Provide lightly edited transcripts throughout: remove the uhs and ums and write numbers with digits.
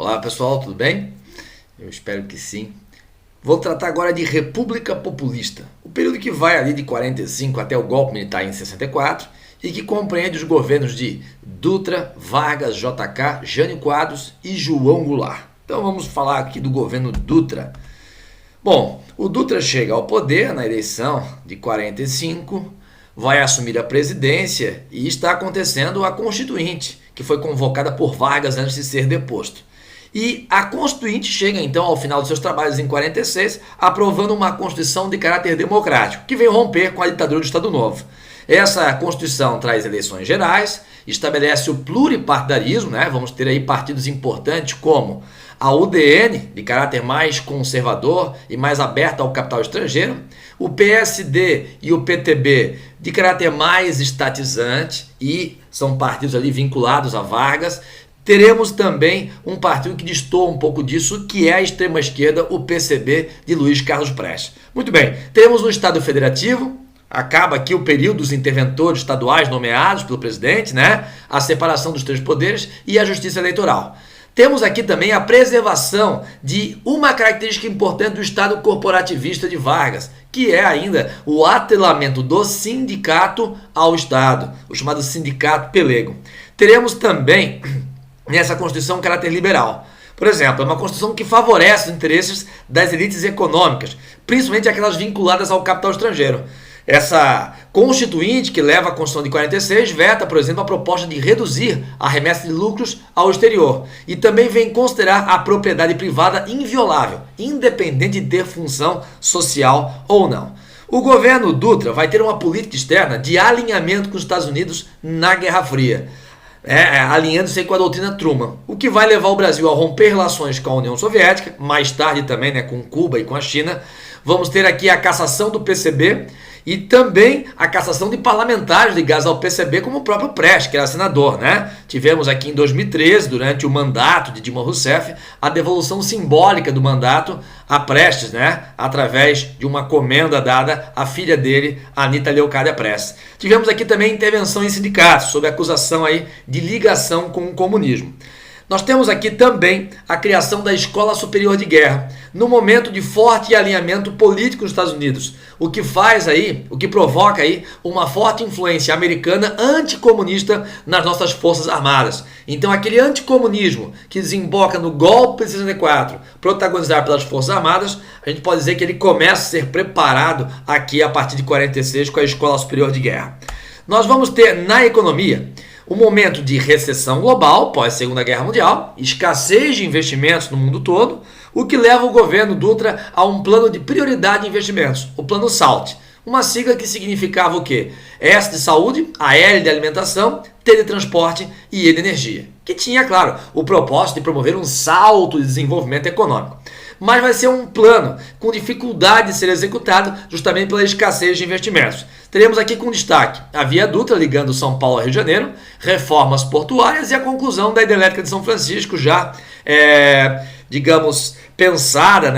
Olá pessoal, tudo bem? Eu espero que sim. Vou tratar agora de República Populista, o período que vai ali de 45 até o golpe militar em 64 e que compreende os governos de Dutra, Vargas, JK, Jânio Quadros e João Goulart. Então vamos falar aqui do governo Dutra. Bom, o Dutra chega ao poder na eleição de 45, vai assumir a presidência e está acontecendo a Constituinte, que foi convocada por Vargas antes de ser deposto. E a Constituinte chega então ao final dos seus trabalhos em 46, aprovando uma Constituição de caráter democrático, que veio romper com a ditadura do Estado Novo. Essa Constituição traz eleições gerais, estabelece o pluripartidarismo, vamos ter aí partidos importantes como a UDN, de caráter mais conservador e mais aberta ao capital estrangeiro, o PSD e o PTB, de caráter mais estatizante, e são partidos ali vinculados a Vargas. Teremos também um partido que destoa um pouco disso, que é a extrema-esquerda, o PCB, de Luiz Carlos Prestes. Muito bem, teremos um Estado federativo, acaba aqui o período dos interventores estaduais nomeados pelo presidente, a separação dos três poderes e a justiça eleitoral. Temos aqui também a preservação de uma característica importante do Estado corporativista de Vargas, que é ainda o atrelamento do sindicato ao Estado, o chamado sindicato pelego. Teremos também nessa Constituição um caráter liberal. Por exemplo, é uma Constituição que favorece os interesses das elites econômicas, principalmente aquelas vinculadas ao capital estrangeiro. Essa Constituinte, que leva à Constituição de 46, veta, por exemplo, a proposta de reduzir a remessa de lucros ao exterior e também vem considerar a propriedade privada inviolável, independente de ter função social ou não. O governo Dutra vai ter uma política externa de alinhamento com os Estados Unidos na Guerra Fria, alinhando-se com a doutrina Truman, o que vai levar o Brasil a romper relações com a União Soviética, mais tarde também com Cuba e com a China. Vamos ter aqui a cassação do PCB e também a cassação de parlamentares ligados ao PCB, como o próprio Prestes, que era senador. Tivemos aqui em 2013, durante o mandato de Dilma Rousseff, a devolução simbólica do mandato a Prestes, através de uma comenda dada à filha dele, Anita Leocádia Prestes. Tivemos aqui também intervenção em sindicatos, sob acusação aí de ligação com o comunismo. Nós temos aqui também a criação da Escola Superior de Guerra, no momento de forte alinhamento político nos Estados Unidos, o que provoca aí uma forte influência americana anticomunista nas nossas forças armadas. Então aquele anticomunismo que desemboca no golpe de 64, protagonizado pelas forças armadas, a gente pode dizer que ele começa a ser preparado aqui a partir de 46 com a Escola Superior de Guerra. Nós vamos ter na economia um momento de recessão global, pós-Segunda Guerra Mundial, escassez de investimentos no mundo todo, o que leva o governo Dutra a um plano de prioridade de investimentos, o Plano SALT, uma sigla que significava o quê? S de saúde, a L de alimentação, T de transporte e E de energia, que tinha, claro, o propósito de promover um salto de desenvolvimento econômico. Mas vai ser um plano com dificuldade de ser executado justamente pela escassez de investimentos. Teremos aqui com destaque a Via Dutra ligando São Paulo ao Rio de Janeiro, reformas portuárias e a conclusão da hidrelétrica de São Francisco já, pensada,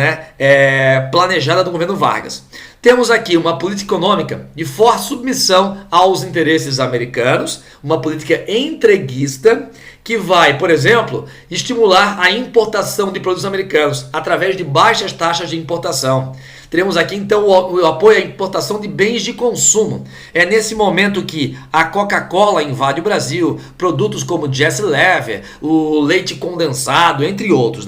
planejada do governo Vargas. Temos aqui uma política econômica de forte submissão aos interesses americanos, uma política entreguista que vai, por exemplo, estimular a importação de produtos americanos através de baixas taxas de importação. Teremos aqui então o apoio à importação de bens de consumo. É nesse momento que a Coca-Cola invade o Brasil, produtos como Jesse Lever, o leite condensado, entre outros,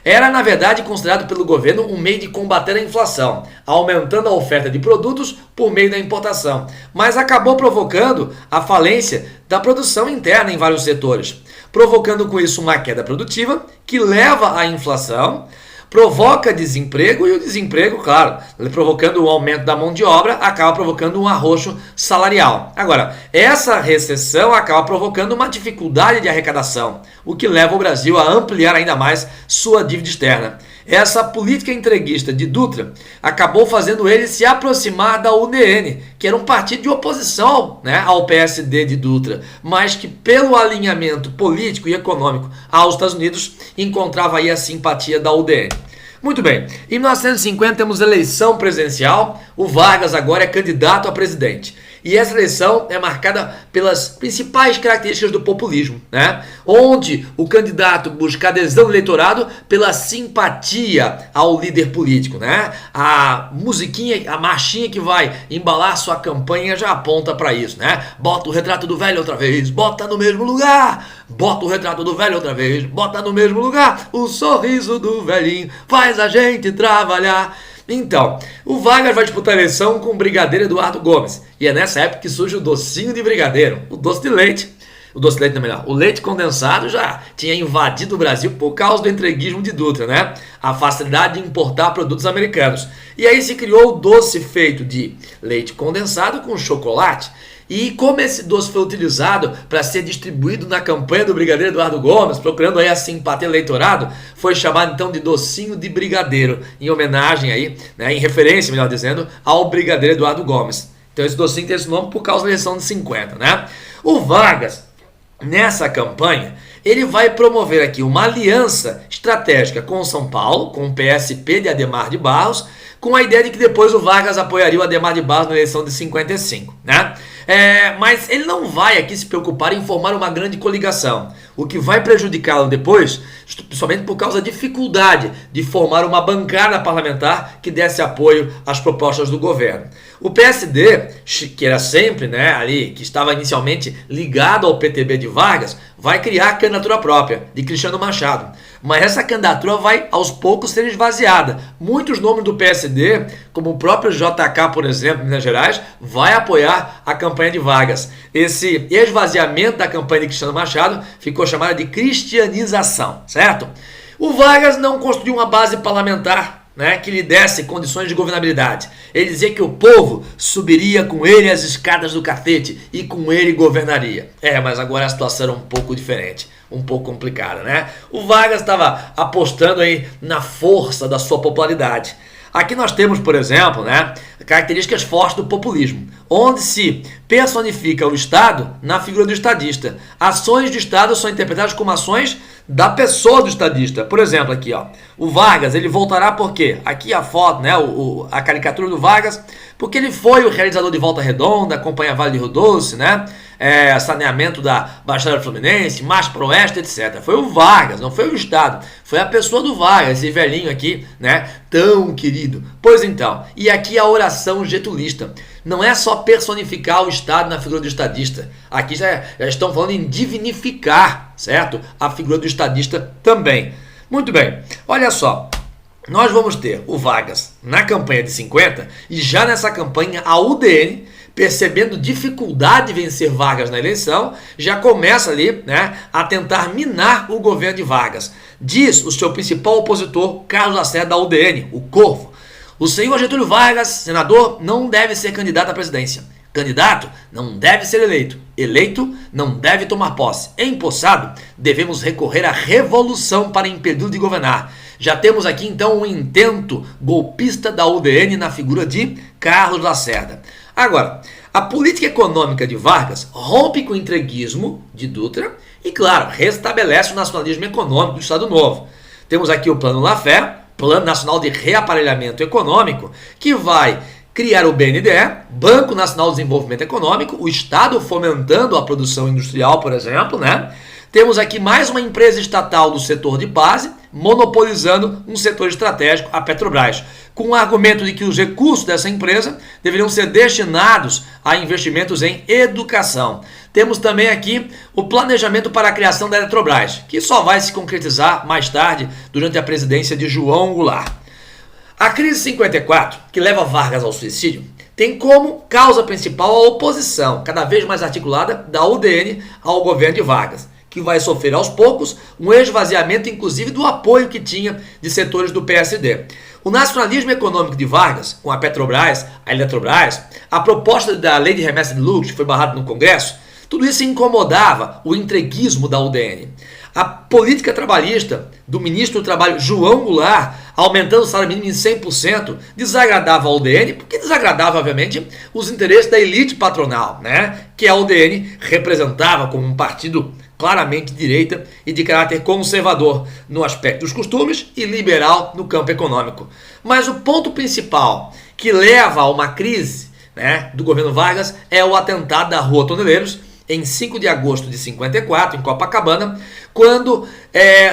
Era, na verdade, considerado pelo governo um meio de combater a inflação, aumentando a oferta de produtos por meio da importação, mas acabou provocando a falência da produção interna em vários setores, provocando com isso uma queda produtiva que leva à inflação, provoca desemprego e o desemprego, claro, provocando um aumento da mão de obra, acaba provocando um arroxo salarial. Agora, essa recessão acaba provocando uma dificuldade de arrecadação, o que leva o Brasil a ampliar ainda mais sua dívida externa. Essa política entreguista de Dutra acabou fazendo ele se aproximar da UDN, que era um partido de oposição ao PSD de Dutra, mas que pelo alinhamento político e econômico aos Estados Unidos encontrava aí a simpatia da UDN. Muito bem, em 1950 temos eleição presidencial, o Vargas agora é candidato a presidente. E essa eleição é marcada pelas principais características do populismo, né? Onde o candidato busca adesão do eleitorado pela simpatia ao líder político, né? A musiquinha, a marchinha que vai embalar sua campanha já aponta para isso, né? Bota o retrato do velho outra vez, bota no mesmo lugar. Bota o retrato do velho outra vez, bota no mesmo lugar. O sorriso do velhinho faz a gente trabalhar. Então, o Vargas vai disputar a eleição com o brigadeiro Eduardo Gomes. E é nessa época que surge o docinho de brigadeiro, o doce de leite. O doce de leite não é melhor. O leite condensado já tinha invadido o Brasil por causa do entreguismo de Dutra, né? A facilidade de importar produtos americanos. E aí se criou o doce feito de leite condensado com chocolate. E como esse doce foi utilizado para ser distribuído na campanha do brigadeiro Eduardo Gomes, procurando aí a simpatia do eleitorado, foi chamado então de docinho de brigadeiro, em homenagem aí, né, em referência, melhor dizendo, ao brigadeiro Eduardo Gomes. Então esse docinho tem esse nome por causa da eleição de 50, né? O Vargas, nessa campanha, ele vai promover aqui uma aliança estratégica com o São Paulo, com o PSP de Adhemar de Barros, com a ideia de que depois o Vargas apoiaria o Adhemar de Barros na eleição de 55, né? Mas ele não vai aqui se preocupar em formar uma grande coligação, o que vai prejudicá-lo depois, principalmente por causa da dificuldade de formar uma bancada parlamentar que desse apoio às propostas do governo. O PSD, que era sempre, né, ali, que estava inicialmente ligado ao PTB de Vargas, vai criar a candidatura própria de Cristiano Machado. Mas essa candidatura vai aos poucos ser esvaziada. Muitos nomes do PSD, como o próprio JK, por exemplo, em Minas Gerais, vai apoiar a campanha de Vargas. Esse esvaziamento da campanha de Cristiano Machado ficou chamado de cristianização, certo? O Vargas não construiu uma base parlamentar, né, que lhe desse condições de governabilidade. Ele dizia que o povo subiria com ele as escadas do cacete e com ele governaria. Mas agora a situação era um pouco diferente, um pouco complicada, né? O Vargas estava apostando aí na força da sua popularidade. Aqui nós temos, por exemplo, né, características fortes do populismo, onde se personifica o Estado na figura do estadista. Ações de Estado são interpretadas como ações da pessoa do estadista. Por exemplo, aqui, ó, o Vargas, ele voltará por quê? Aqui a foto, né, a caricatura do Vargas, porque ele foi o realizador de Volta Redonda, Companhia Vale de Rio Doce, né, saneamento da Baixada Fluminense, Marcha para o Oeste, etc. Foi o Vargas, não foi o Estado, foi a pessoa do Vargas, esse velhinho aqui, né, tão querido. Pois então, e aqui a oração getulista. Não é só personificar o Estado na figura do estadista. Aqui já estão falando em divinificar, certo? A figura do estadista também. Muito bem, olha só. Nós vamos ter o Vargas na campanha de 50 e já nessa campanha a UDN, percebendo dificuldade de vencer Vargas na eleição, já começa ali, né, a tentar minar o governo de Vargas. Diz o seu principal opositor, Carlos Lacerda, da UDN, o Corvo: o senhor Getúlio Vargas, senador, não deve ser candidato à presidência. Candidato não deve ser eleito. Eleito não deve tomar posse. Empossado, devemos recorrer à revolução para impedi-lo de governar. Já temos aqui então um intento golpista da UDN na figura de Carlos Lacerda. Agora, a política econômica de Vargas rompe com o entreguismo de Dutra e, claro, restabelece o nacionalismo econômico do Estado Novo. Temos aqui o Plano Laffer, Plano Nacional de Reaparelhamento Econômico, que vai criar o BNDE, Banco Nacional de Desenvolvimento Econômico, o Estado fomentando a produção industrial, por exemplo, né? Temos aqui mais uma empresa estatal do setor de base, monopolizando um setor estratégico, a Petrobras, com o argumento de que os recursos dessa empresa deveriam ser destinados a investimentos em educação. Temos também aqui o planejamento para a criação da Eletrobras, que só vai se concretizar mais tarde, durante a presidência de João Goulart. A crise de 54, que leva Vargas ao suicídio, tem como causa principal a oposição, cada vez mais articulada, da UDN ao governo de Vargas, que vai sofrer aos poucos um esvaziamento, inclusive, do apoio que tinha de setores do PSD. O nacionalismo econômico de Vargas, com a Petrobras, a Eletrobras, a proposta da lei de remessa de lucros, que foi barrada no Congresso, tudo isso incomodava o entreguismo da UDN. A política trabalhista do ministro do Trabalho, João Goulart, aumentando o salário mínimo em 100%, desagradava a UDN, porque desagradava, obviamente, os interesses da elite patronal, né? Que a UDN representava como um partido claramente de direita e de caráter conservador no aspecto dos costumes e liberal no campo econômico. Mas o ponto principal que leva a uma crise né, do governo Vargas é o atentado da Rua Toneleiros, em 5 de agosto de 54, em Copacabana, quando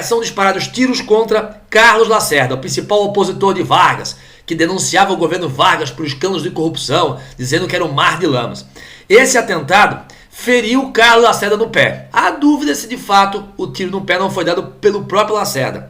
são disparados tiros contra Carlos Lacerda, o principal opositor de Vargas, que denunciava o governo Vargas por escândalos de corrupção, dizendo que era um mar de lamas. Esse atentado feriu Carlos Lacerda no pé. Há dúvida se de fato o tiro no pé não foi dado pelo próprio Lacerda.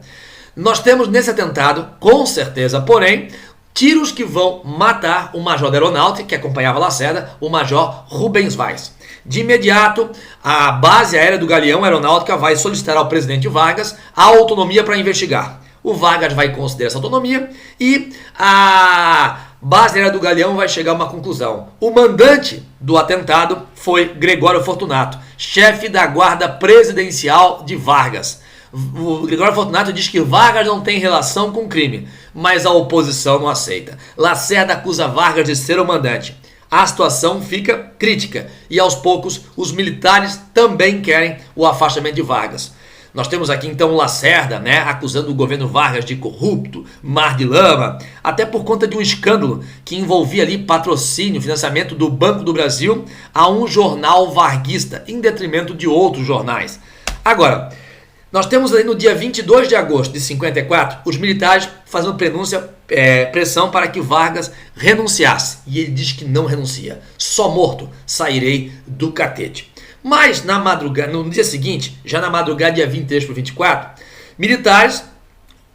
Nós temos nesse atentado, com certeza, porém, tiros que vão matar o major da aeronáutica, que acompanhava Lacerda, o major Rubens Vaz. De imediato, a base aérea do Galeão Aeronáutica vai solicitar ao presidente Vargas a autonomia para investigar. O Vargas vai considerar essa autonomia e a base aérea do Galeão vai chegar a uma conclusão. O mandante do atentado foi Gregório Fortunato, chefe da guarda presidencial de Vargas. O Gregório Fortunato diz que Vargas não tem relação com o crime, mas a oposição não aceita. Lacerda acusa Vargas de ser o mandante. A situação fica crítica e aos poucos os militares também querem o afastamento de Vargas. Nós temos aqui então o Lacerda, né, acusando o governo Vargas de corrupto, mar de lama, até por conta de um escândalo que envolvia ali patrocínio, financiamento do Banco do Brasil a um jornal varguista, em detrimento de outros jornais. Agora, nós temos ali no dia 22 de agosto de 54, os militares fazendo pressão para que Vargas renunciasse. E ele diz que não renuncia. Só morto sairei do catete. Mas na madrugada, no dia seguinte, já na madrugada, dia 23 para o 24, militares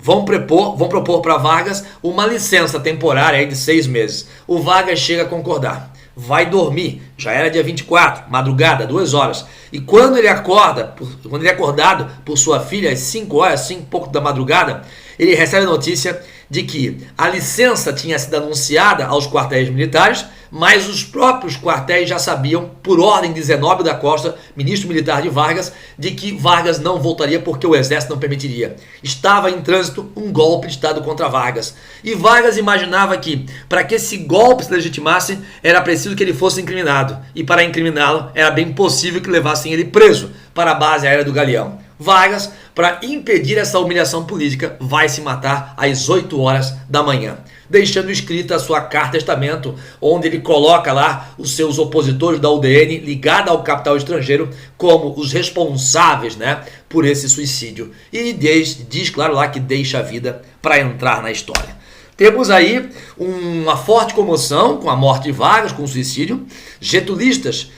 vão propor para Vargas uma licença temporária aí de 6 meses. O Vargas chega a concordar. Vai dormir, já era dia 24, madrugada, 2 horas. E quando ele é acordado por sua filha às 5 horas, 5 e pouco da madrugada, ele recebe a notícia de que a licença tinha sido anunciada aos quartéis militares, mas os próprios quartéis já sabiam, por ordem de Zenóbio da Costa, ministro militar de Vargas, de que Vargas não voltaria porque o exército não permitiria. Estava em trânsito um golpe de Estado contra Vargas. E Vargas imaginava que, para que esse golpe se legitimasse, era preciso que ele fosse incriminado. E para incriminá-lo, era bem possível que levassem ele preso para a base aérea do Galeão. Vargas, para impedir essa humilhação política, vai se matar às 8 horas da manhã, deixando escrita a sua carta-testamento, onde ele coloca lá os seus opositores da UDN ligada ao capital estrangeiro como os responsáveis, né, por esse suicídio. E diz claro lá que deixa a vida para entrar na história. Temos aí uma forte comoção com a morte de Vargas, com o suicídio. Getulistas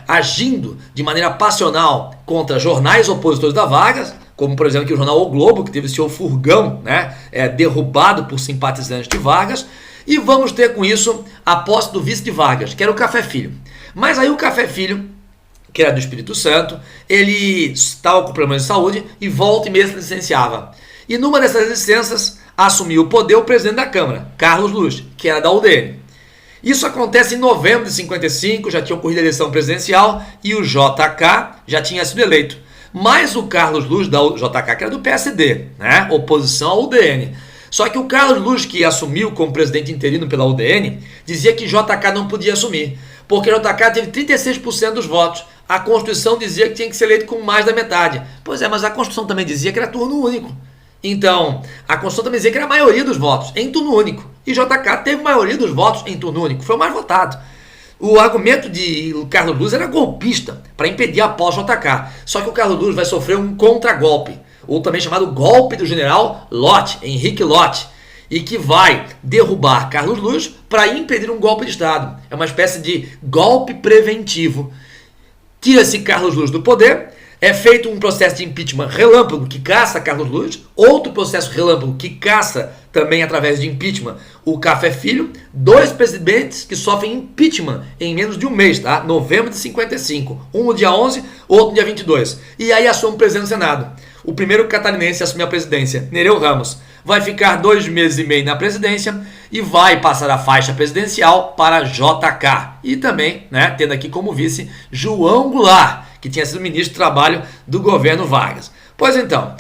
agindo de maneira passional contra jornais opositores da Vargas, como por exemplo aqui o jornal O Globo, que teve seu furgão, né, derrubado por simpatizantes de Vargas. E vamos ter com isso a posse do vice de Vargas, que era o Café Filho. Mas aí o Café Filho, que era do Espírito Santo, ele estava com problemas de saúde e volta e meia se licenciava. E numa dessas licenças assumiu o poder o presidente da Câmara, Carlos Luz, que era da UDN. Isso acontece em novembro de 55, já tinha ocorrido a eleição presidencial e o JK já tinha sido eleito. Mas o Carlos Luz da JK, que era do PSD, né? Oposição ao UDN. Só que o Carlos Luz, que assumiu como presidente interino pela UDN, dizia que JK não podia assumir, porque JK teve 36% dos votos. A Constituição dizia que tinha que ser eleito com mais da metade. Pois é, mas a Constituição também dizia que era turno único. Então, a Constituição também dizia que era a maioria dos votos em turno único. E JK teve maioria dos votos em turno único, foi o mais votado. O argumento de Carlos Luz era golpista, para impedir a posse do JK. Só que o Carlos Luz vai sofrer um contragolpe, ou também chamado golpe do general Lott, Henrique Lott, e que vai derrubar Carlos Luz para impedir um golpe de Estado. É uma espécie de golpe preventivo. Tira-se Carlos Luz do poder. É feito um processo de impeachment relâmpago que caça Carlos Luz, outro processo relâmpago que caça também através de impeachment o Café Filho, 2 presidentes que sofrem impeachment em menos de um mês, tá? Novembro de 55, um no dia 11, outro no dia 22. E aí assume o presidente do Senado. O primeiro catarinense a assumir a presidência, Nereu Ramos, vai ficar 2 meses e meio na presidência e vai passar a faixa presidencial para JK. E também, né, tendo aqui como vice João Goulart, que tinha sido ministro do Trabalho do governo Vargas. Pois então,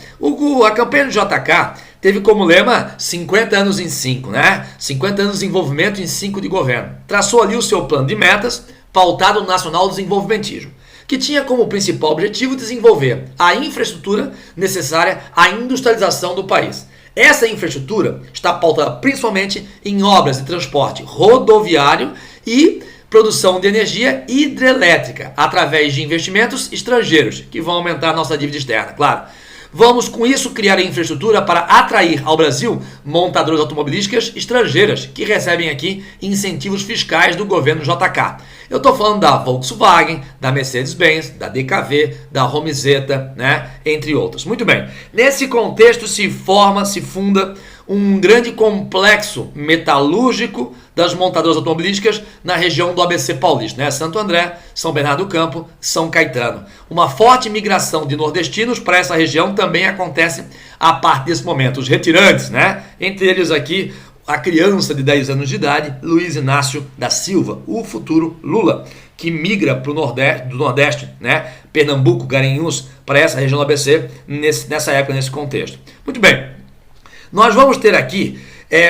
a campanha do JK teve como lema 50 anos em 5, né? 50 anos de envolvimento em 5 de governo. Traçou ali o seu plano de metas, pautado no nacional desenvolvimentismo, que tinha como principal objetivo desenvolver a infraestrutura necessária à industrialização do país. Essa infraestrutura está pautada principalmente em obras de transporte rodoviário e produção de energia hidrelétrica através de investimentos estrangeiros, que vão aumentar a nossa dívida externa, claro. Vamos, com isso, criar infraestrutura para atrair ao Brasil montadoras automobilísticas estrangeiras, que recebem aqui incentivos fiscais do governo JK. Eu estou falando da Volkswagen, da Mercedes-Benz, da DKV, da Romizeta, né, entre outras. Muito bem, nesse contexto se funda um grande complexo metalúrgico das montadoras automobilísticas na região do ABC Paulista, né? Santo André, São Bernardo do Campo, São Caetano. Uma forte migração de nordestinos para essa região também acontece a partir desse momento. Os retirantes, né? Entre eles aqui a criança de 10 anos de idade, Luiz Inácio da Silva, o futuro Lula, que migra para o Nordeste, né? Pernambuco, Garanhuns, para essa região do ABC, nessa época, nesse contexto. Muito bem. Nós vamos ter aqui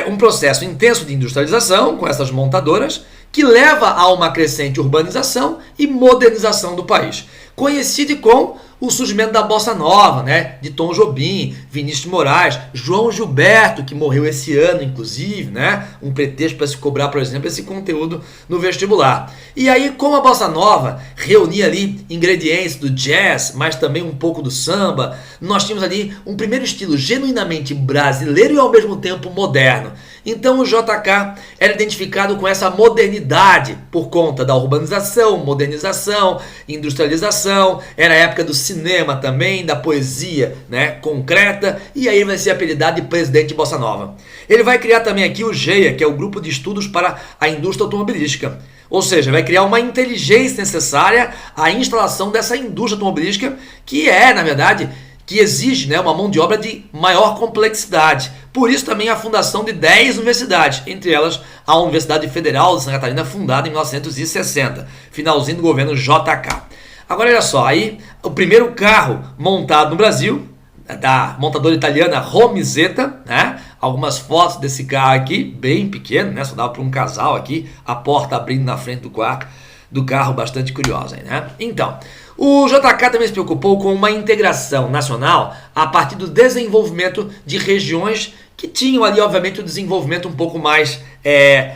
um processo intenso de industrialização com essas montadoras que leva a uma crescente urbanização e modernização do país. Coincide com o surgimento da Bossa Nova, né? De Tom Jobim, Vinícius de Moraes, João Gilberto, que morreu esse ano, inclusive, né? Um pretexto para se cobrar, por exemplo, esse conteúdo no vestibular. E aí, como a Bossa Nova reunia ali ingredientes do jazz, mas também um pouco do samba, nós tínhamos ali um primeiro estilo genuinamente brasileiro e ao mesmo tempo moderno. Então o JK era identificado com essa modernidade por conta da urbanização, modernização, industrialização, era a época do cinema também, da poesia, né, concreta, e aí ele vai ser apelidado de presidente de Bossa Nova. Ele vai criar também aqui o GEA, que é o Grupo de Estudos para a Indústria Automobilística. Ou seja, vai criar uma inteligência necessária à instalação dessa indústria automobilística, que é, na verdade, que exige, né, uma mão de obra de maior complexidade. Por isso também a fundação de 10 universidades, entre elas a Universidade Federal de Santa Catarina, fundada em 1960, finalzinho do governo JK. Agora olha só, aí o primeiro carro montado no Brasil, da montadora italiana Romizeta, né? Algumas fotos desse carro aqui, bem pequeno, né? Só dava para um casal aqui, a porta abrindo na frente do carro, bastante curiosa, né? Então, o JK também se preocupou com uma integração nacional a partir do desenvolvimento de regiões que tinham ali, obviamente, o desenvolvimento um pouco mais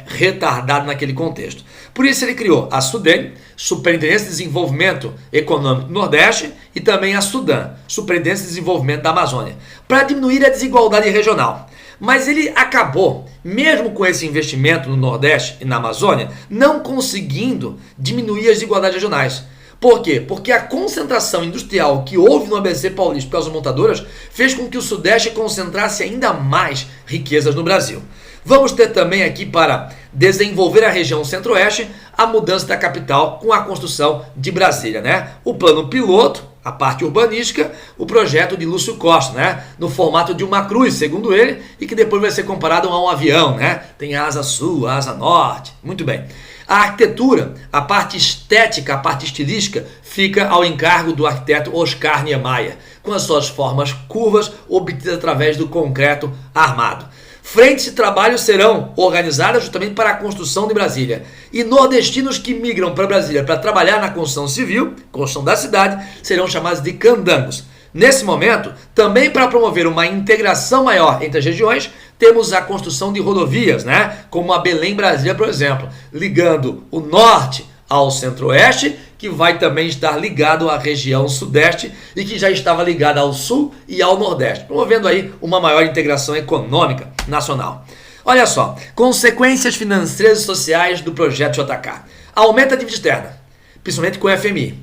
retardado naquele contexto. Por isso ele criou a SUDEM, Superintendência de Desenvolvimento Econômico do Nordeste, e também a SUDAM, Superintendência de Desenvolvimento da Amazônia, para diminuir a desigualdade regional. Mas ele acabou, mesmo com esse investimento no Nordeste e na Amazônia, não conseguindo diminuir as desigualdades regionais. Por quê? Porque a concentração industrial que houve no ABC Paulista pelas montadoras fez com que o Sudeste concentrasse ainda mais riquezas no Brasil. Vamos ter também aqui, para desenvolver a região Centro-Oeste, a mudança da capital com a construção de Brasília, né? O plano piloto, a parte urbanística, o projeto de Lúcio Costa, né? No formato de uma cruz, segundo ele, e que depois vai ser comparado a um avião, né? Tem a asa sul, a asa norte. Muito bem. A arquitetura, a parte estética, a parte estilística, fica ao encargo do arquiteto Oscar Niemeyer, com as suas formas curvas obtidas através do concreto armado. Frentes de trabalho serão organizadas justamente para a construção de Brasília. E nordestinos que migram para Brasília para trabalhar na construção civil, construção da cidade, serão chamados de candangos. Nesse momento, também para promover uma integração maior entre as regiões, temos a construção de rodovias, né? Como a Belém-Brasília, por exemplo, ligando o norte ao centro-oeste, que vai também estar ligado à região sudeste e que já estava ligada ao sul e ao nordeste, promovendo aí uma maior integração econômica nacional. Olha só, consequências financeiras e sociais do projeto JK. Aumenta a dívida externa, principalmente com o FMI.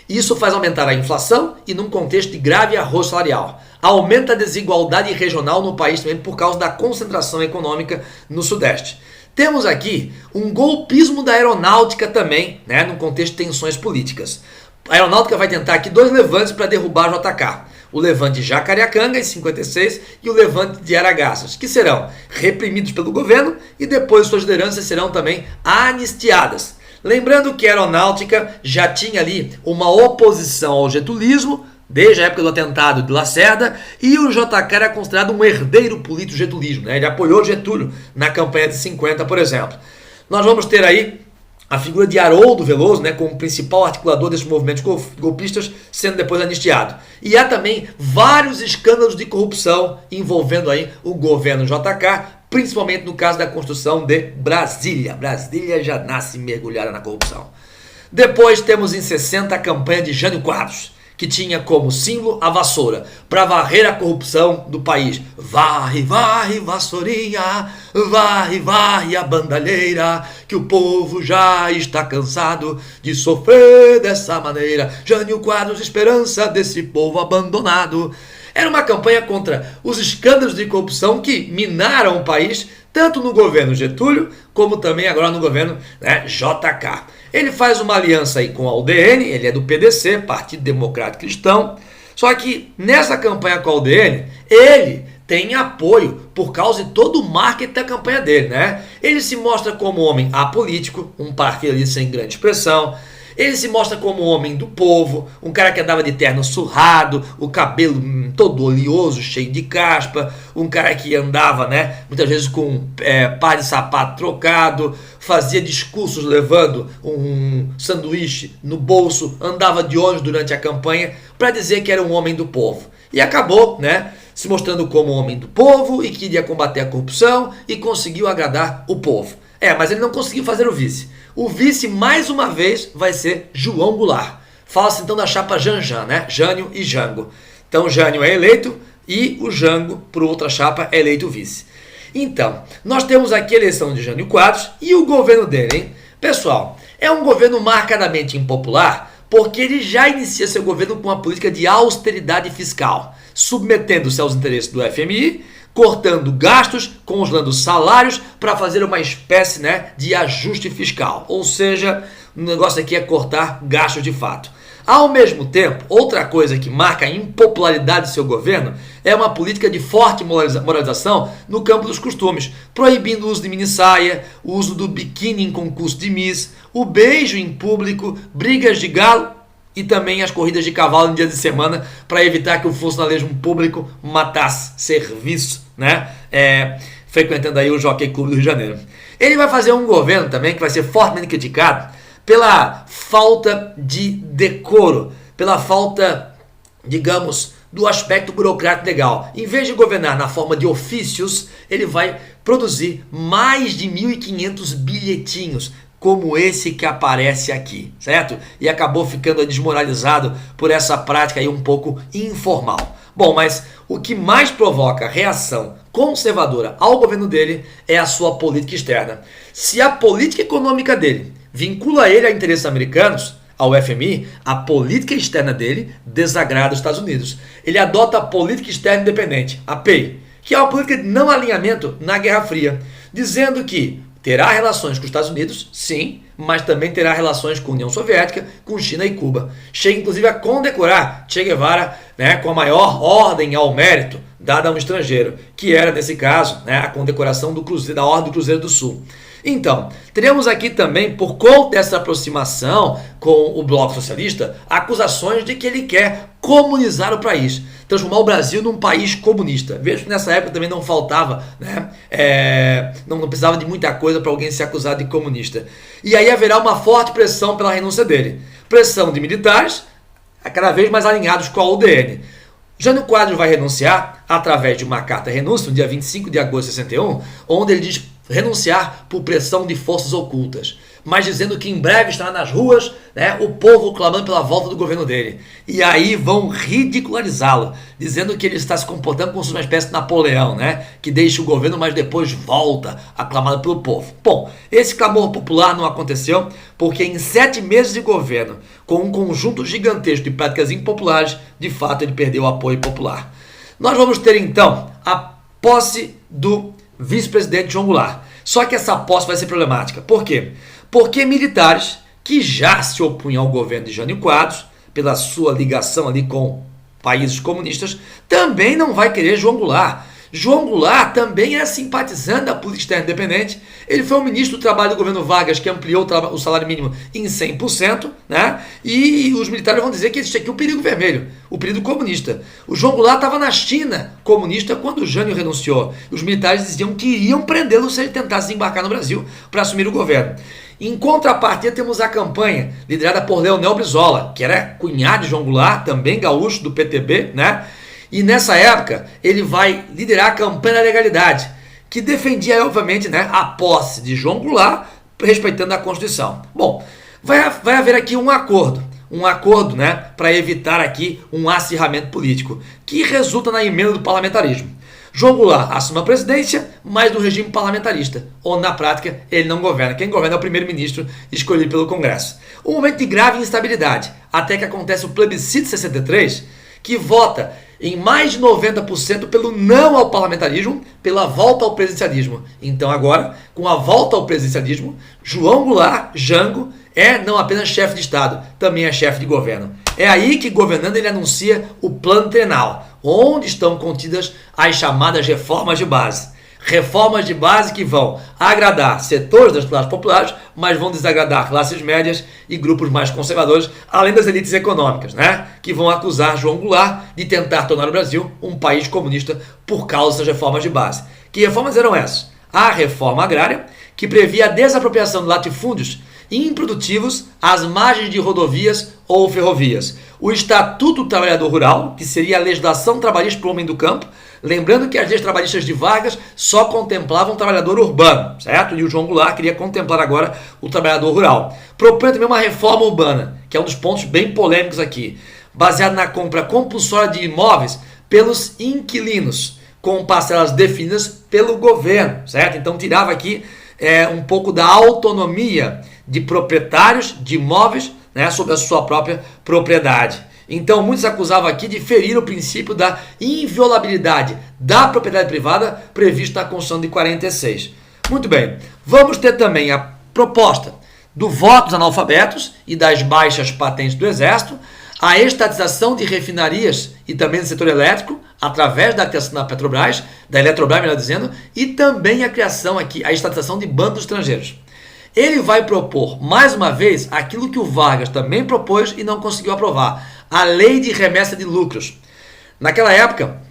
Isso faz aumentar a inflação e num contexto de grave arroz salarial. Aumenta a desigualdade regional no país também por causa da concentração econômica no sudeste. Temos aqui um golpismo da aeronáutica também, né, no contexto de tensões políticas. A aeronáutica vai tentar aqui 2 levantes para derrubar o JK. O levante de Jacareacanga, em 56, e o levante de Araçás, que serão reprimidos pelo governo e depois suas lideranças serão também anistiadas. Lembrando que a aeronáutica já tinha ali uma oposição ao getulismo, desde a época do atentado de Lacerda, e o JK era considerado um herdeiro político do getulismo, né? Ele apoiou Getúlio na campanha de 50, por exemplo. Nós vamos ter aí a figura de Haroldo Veloso, né, como principal articulador desses movimentos golpistas, sendo depois anistiado. E há também vários escândalos de corrupção envolvendo aí o governo JK, principalmente no caso da construção de Brasília. Brasília já nasce mergulhada na corrupção. Depois temos em 60 a campanha de Jânio Quadros, que tinha como símbolo a vassoura, para varrer a corrupção do país. Varre, varre, vassourinha, varre, varre a bandalheira, que o povo já está cansado de sofrer dessa maneira. Jânio Quadros, esperança desse povo abandonado. Era uma campanha contra os escândalos de corrupção que minaram o país, tanto no governo Getúlio, como também agora no governo, né, JK. Ele faz uma aliança aí com a UDN, ele é do PDC, Partido Democrático Cristão, só que nessa campanha com a UDN, ele tem apoio por causa de todo o marketing da campanha dele, né? Ele se mostra como homem apolítico, um partido ali sem grande expressão. Ele se mostra como homem do povo, um cara que andava de terno surrado, o cabelo todo oleoso, cheio de caspa, um cara que andava, né, muitas vezes com par de sapato trocado, fazia discursos levando um sanduíche no bolso, andava de ônibus durante a campanha para dizer que era um homem do povo. E acabou, né, se mostrando como homem do povo e queria combater a corrupção e conseguiu agradar o povo. Mas ele não conseguiu fazer o vice. O vice, mais uma vez, vai ser João Goulart. Fala-se então da chapa Janjan, né? Jânio e Jango. Então, Jânio é eleito e o Jango, por outra chapa, é eleito vice. Então, nós temos aqui a eleição de Jânio Quadros e o governo dele, hein? Pessoal, é um governo marcadamente impopular porque ele já inicia seu governo com uma política de austeridade fiscal, submetendo-se aos interesses do FMI, cortando gastos, congelando salários para fazer uma espécie, né, de ajuste fiscal. Ou seja, o negócio aqui é cortar gastos de fato. Ao mesmo tempo, outra coisa que marca a impopularidade do seu governo é uma política de forte moralização no campo dos costumes, proibindo o uso de minissaia, o uso do biquíni em concurso de Miss, o beijo em público, brigas de galo e também as corridas de cavalo em dia de semana para evitar que o funcionalismo público matasse serviço, né? Frequentando aí o Jockey Club do Rio de Janeiro. Ele vai fazer um governo também que vai ser fortemente criticado pela falta de decoro, pela falta, digamos, do aspecto burocrático legal. Em vez de governar na forma de ofícios, ele vai produzir mais de 1.500 bilhetinhos, como esse que aparece aqui, certo? E acabou ficando desmoralizado por essa prática aí um pouco informal. Bom, mas o que mais provoca reação conservadora ao governo dele é a sua política externa. Se a política econômica dele vincula ele a interesses americanos, ao FMI, a política externa dele desagrada os Estados Unidos. Ele adota a política externa independente, a PEI, que é uma política de não alinhamento na Guerra Fria, dizendo que terá relações com os Estados Unidos, sim, mas também terá relações com a União Soviética, com China e Cuba. Chega inclusive a condecorar Che Guevara, né, com a maior ordem ao mérito dada a um estrangeiro, que era, nesse caso, né, a condecoração da Ordem do Cruzeiro do Sul. Então, teremos aqui também, por conta dessa aproximação com o Bloco Socialista, acusações de que ele quer comunizar o país, transformar o Brasil num país comunista. Vejo que nessa época também não faltava, né? Não precisava de muita coisa para alguém ser acusado de comunista. E aí haverá uma forte pressão pela renúncia dele. Pressão de militares, cada vez mais alinhados com a UDN. Jânio Quadros vai renunciar através de uma carta de renúncia, no dia 25 de agosto de 61, onde ele diz renunciar por pressão de forças ocultas, mas dizendo que em breve estará nas ruas, né, o povo clamando pela volta do governo dele. E aí vão ridicularizá-lo, dizendo que ele está se comportando como uma espécie de Napoleão, né, que deixa o governo, mas depois volta, aclamado pelo povo. Bom, esse clamor popular não aconteceu, porque em 7 meses de governo, com um conjunto gigantesco de práticas impopulares, de fato ele perdeu o apoio popular. Nós vamos ter então a posse do vice-presidente João Goulart. Só que essa posse vai ser problemática. Por quê? Porque militares que já se opunham ao governo de Jânio Quadros, pela sua ligação ali com países comunistas, também não vai querer João Goulart. João Goulart também é simpatizante da política externa independente. Ele foi o ministro do Trabalho do governo Vargas, que ampliou o salário mínimo em 100%, né? E os militares vão dizer que existe aqui o perigo vermelho, o perigo comunista. O João Goulart estava na China comunista quando o Jânio renunciou. Os militares diziam que iriam prendê-lo se ele tentasse desembarcar no Brasil para assumir o governo. Em contrapartida, temos a campanha liderada por Leonel Brizola, que era cunhado de João Goulart, também gaúcho do PTB, né? E nessa época, ele vai liderar a campanha da legalidade, que defendia, obviamente, né, a posse de João Goulart, respeitando a Constituição. Bom, vai haver aqui um acordo, né, para evitar aqui um acirramento político, que resulta na emenda do parlamentarismo. João Goulart assume a presidência, mas do regime parlamentarista, onde na prática ele não governa. Quem governa é o primeiro-ministro escolhido pelo Congresso. Um momento de grave instabilidade, até que acontece o plebiscito 63, que vota em mais de 90% pelo não ao parlamentarismo, pela volta ao presidencialismo. Então agora, com a volta ao presidencialismo, João Goulart, Jango, é não apenas chefe de Estado, também é chefe de governo. É aí que, governando, ele anuncia o plano trienal, onde estão contidas as chamadas reformas de base. Reformas de base que vão agradar setores das classes populares, mas vão desagradar classes médias e grupos mais conservadores, além das elites econômicas, né? Que vão acusar João Goulart de tentar tornar o Brasil um país comunista por causa das reformas de base. Que reformas eram essas? A reforma agrária, que previa a desapropriação de latifúndios improdutivos às margens de rodovias ou ferrovias. O Estatuto do Trabalhador Rural, que seria a legislação trabalhista para o homem do campo, lembrando que as leis trabalhistas de Vargas só contemplavam o trabalhador urbano, certo? E o João Goulart queria contemplar agora o trabalhador rural. Propõe também uma reforma urbana, que é um dos pontos bem polêmicos aqui, baseado na compra compulsória de imóveis pelos inquilinos, com parcelas definidas pelo governo, certo? Então tirava aqui um pouco da autonomia de proprietários de imóveis, né, sobre a sua própria propriedade. Então, muitos acusavam aqui de ferir o princípio da inviolabilidade da propriedade privada previsto na Constituição de 46. Muito bem, vamos ter também a proposta do voto dos analfabetos e das baixas patentes do Exército, a estatização de refinarias e também do setor elétrico, através da criação da Petrobras, da Eletrobras, melhor dizendo, e também a criação aqui, a estatização de bancos estrangeiros. Ele vai propor, mais uma vez, aquilo que o Vargas também propôs e não conseguiu aprovar, a lei de remessa de lucros. Naquela época,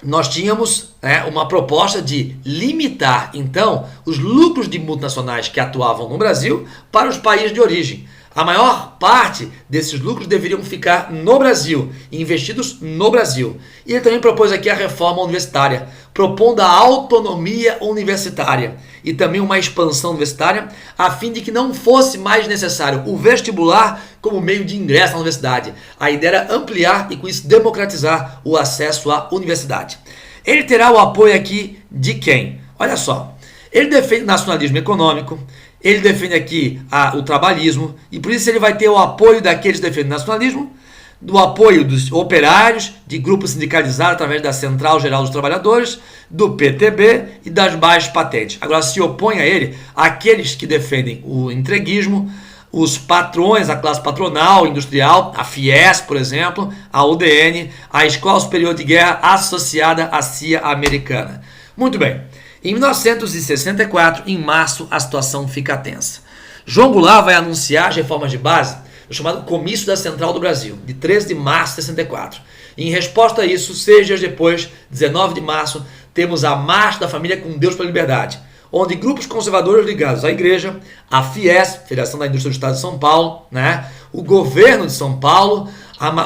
nós tínhamos uma proposta de limitar, então, os lucros de multinacionais que atuavam no Brasil para os países de origem. A maior parte desses lucros deveriam ficar no Brasil, investidos no Brasil. E ele também propôs aqui a reforma universitária, propondo a autonomia universitária e também uma expansão universitária, a fim de que não fosse mais necessário o vestibular como meio de ingresso na universidade. A ideia era ampliar e com isso democratizar o acesso à universidade. Ele terá o apoio aqui de quem? Olha só, ele defende o nacionalismo econômico, ele defende aqui o trabalhismo, e por isso ele vai ter o apoio daqueles que defendem o nacionalismo, do apoio dos operários, de grupos sindicalizados através da Central Geral dos Trabalhadores, do PTB e das baixas patentes. Agora se opõe a ele aqueles que defendem o entreguismo, os patrões, a classe patronal, industrial, a Fiesp, por exemplo, a UDN, a Escola Superior de Guerra associada à CIA americana. Muito bem. Em 1964, em março, a situação fica tensa. João Goulart vai anunciar as reformas de base no chamado Comício da Central do Brasil, de 13 de março de 64. E em resposta a isso, 6 dias depois, 19 de março, temos a Marcha da Família com Deus pela Liberdade, onde grupos conservadores ligados à Igreja, a Fiesp, Federação da Indústria do Estado de São Paulo, né, o Governo de São Paulo,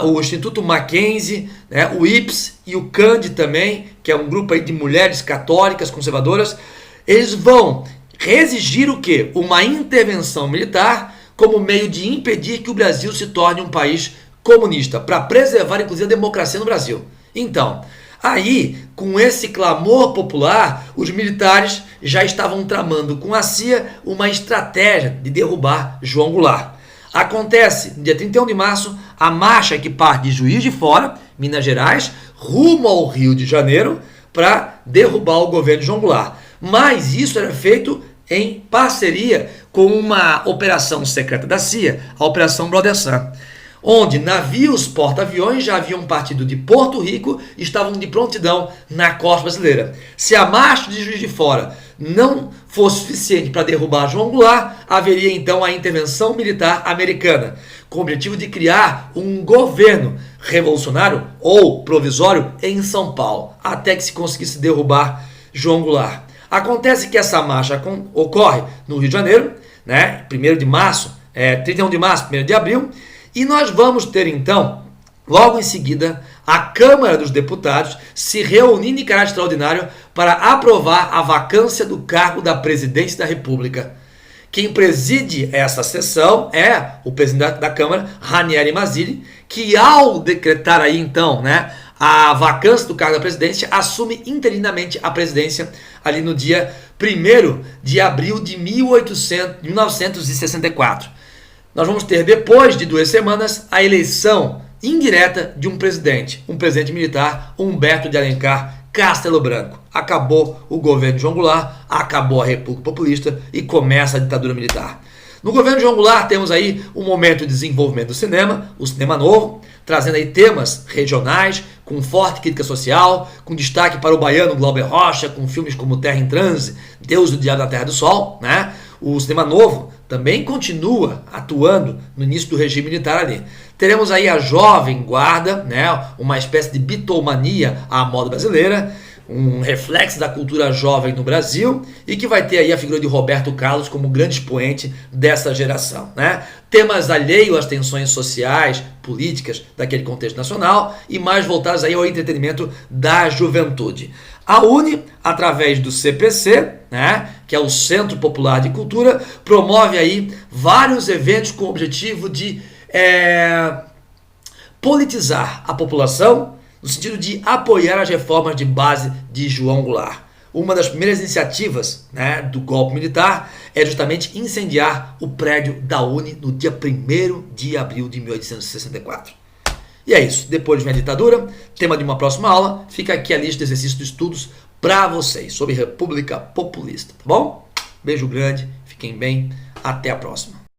o Instituto Mackenzie, né, o IPS e o CAND também, que é um grupo aí de mulheres católicas conservadoras, eles vão exigir o quê? Uma intervenção militar como meio de impedir que o Brasil se torne um país comunista, para preservar inclusive a democracia no Brasil. Então, aí, com esse clamor popular, os militares já estavam tramando com a CIA uma estratégia de derrubar João Goulart. Acontece, no dia 31 de março, a marcha que parte de Juiz de Fora, Minas Gerais, rumo ao Rio de Janeiro, para derrubar o governo de João Goulart. Mas isso era feito em parceria com uma operação secreta da CIA, a Operação Brother Sun, onde navios porta-aviões já haviam partido de Porto Rico e estavam de prontidão na costa brasileira. Se a marcha de Juiz de Fora não fosse suficiente para derrubar João Goulart, haveria então a intervenção militar americana, com o objetivo de criar um governo revolucionário ou provisório em São Paulo, até que se conseguisse derrubar João Goulart. Acontece que essa marcha ocorre no Rio de Janeiro, né, 1º de março, 31 de março, 1º de abril, e nós vamos ter então Logo em seguida, a Câmara dos Deputados se reunindo em caráter extraordinário para aprovar a vacância do cargo da presidência da República. Quem preside essa sessão é o presidente da Câmara, Ranieri Mazzilli, que ao decretar aí então, a vacância do cargo da presidência, assume interinamente a presidência ali no dia 1º de abril de 1964. Nós vamos ter, depois de 2 semanas, a eleição indireta de um presidente militar, Humberto de Alencar Castelo Branco. Acabou o governo de João Goulart, acabou a República Populista e começa a ditadura militar. No governo de João Goulart temos aí um momento de desenvolvimento do cinema, o cinema novo, trazendo aí temas regionais, com forte crítica social, com destaque para o baiano Glauber Rocha, com filmes como Terra em Transe, Deus do Diabo da Terra do Sol, O cinema novo também continua atuando no início do regime militar ali. Teremos aí a Jovem Guarda, uma espécie de bitomania à moda brasileira, um reflexo da cultura jovem no Brasil e que vai ter aí a figura de Roberto Carlos como grande expoente dessa geração. Temas alheios às tensões sociais, políticas daquele contexto nacional e mais voltados aí ao entretenimento da juventude. A UNE, através do CPC, que é o Centro Popular de Cultura, promove aí vários eventos com o objetivo de politizar a população, no sentido de apoiar as reformas de base de João Goulart. Uma das primeiras iniciativas do golpe militar é justamente incendiar o prédio da UNE no dia 1º de abril de 1864. E é isso. Depois vem a ditadura, tema de uma próxima aula. Fica aqui a lista de exercícios de estudos para vocês sobre República Populista, tá bom? Beijo grande, fiquem bem, até a próxima.